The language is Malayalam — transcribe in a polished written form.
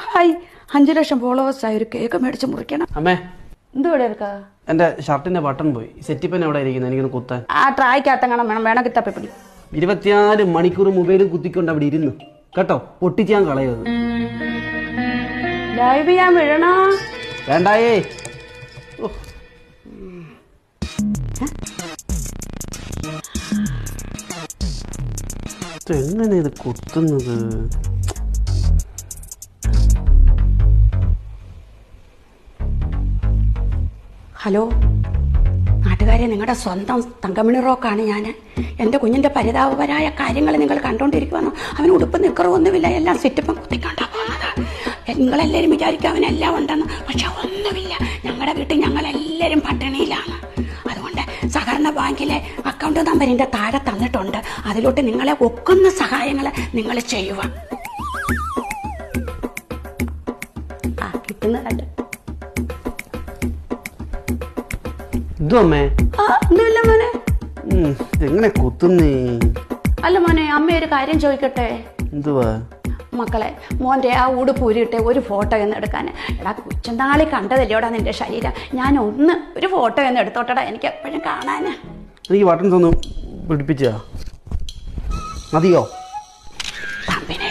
ഹായ് 5 ലക്ഷം ഫോളോവേഴ്സായി ഒരു കേക്ക് മേടിച്ച് മുറിക്കണം. അമ്മേ എന്തുവിടെ എടുക്കാ? എൻ്റെ ഷർട്ടിൻ്റെ ബട്ടൺ പോയി. സെറ്റിപ്പൻ എവിടെ ഇരിക്കുന്നത്? എനിക്കൊന്ന് കുത്താൻ. ആ ട്രായ്ക്കകത്തെങ്ങനെ വേണമെങ്കിൽ തപ്പിപ്പിടി. 24 മണിക്കൂർ മൊബൈലും കുത്തിക്കൊണ്ട് അവിടെ ഇരുന്നു കേട്ടോ. പൊട്ടിച്ച് ഞാൻ കളയത്. ലൈവ് ചെയ്യാൻ വിടണോ? വേണ്ടായേ. എങ്ങനെ ഇത് കുത്തുന്നത്? ഹലോ നാട്ടുകാരെ, നിങ്ങളുടെ സ്വന്തം തങ്കമണി റോക്കാണ് ഞാൻ. എൻ്റെ കുഞ്ഞിൻ്റെ പരിതാപകരമായ കാര്യങ്ങൾ നിങ്ങൾ കണ്ടുകൊണ്ടിരിക്കുവാണോ? അവന് ഉടുപ്പ് നിക്കറൊന്നുമില്ല, എല്ലാം സിറ്റിപ്പം കുത്തിക്കൊണ്ടാ പോകുന്നത്. നിങ്ങളെല്ലാവരും വിചാരിക്കും അവനെല്ലാം ഉണ്ടെന്ന്, പക്ഷെ ഒന്നുമില്ല. ഞങ്ങളുടെ വീട്ടിൽ ഞങ്ങളെല്ലാവരും പട്ടിണിയിലാണ്. അതുകൊണ്ട് സഹകരണ ബാങ്കിലെ അക്കൗണ്ട് നമ്പറിൻ്റെ താഴെ തന്നിട്ടുണ്ട്. അതിലോട്ട് നിങ്ങളെ ഒക്കുന്ന സഹായങ്ങൾ നിങ്ങൾ ചെയ്യുക. ആ കിട്ടുന്നതല്ല. ഇതമ്മേ ഒന്നുമില്ല മോനെ. എങ്ങനെ കുത്തുന്നേ? അല്ല മോനെ, അമ്മ ഒരു കാര്യം ചോദിക്കട്ടെ? എന്തുവാ മക്കളെ, മോൻ്റെ ആ ഉടുപ്പ് ഊരിയിട്ട് ഒരു ഫോട്ടോ എന്ന് എടുക്കാൻ. എടാ കൊച്ചുനാളി കണ്ടതല്ലോടാ നിന്റെ ശരീരം. ഞാൻ ഒരു ഫോട്ടോ എന്ന് എടുത്തോട്ടടാ, എനിക്ക് എപ്പോഴും കാണാൻ. എനിക്ക് ബട്ടൺസ് ഒന്ന് പിടിപ്പിച്ചാ മതിയോ?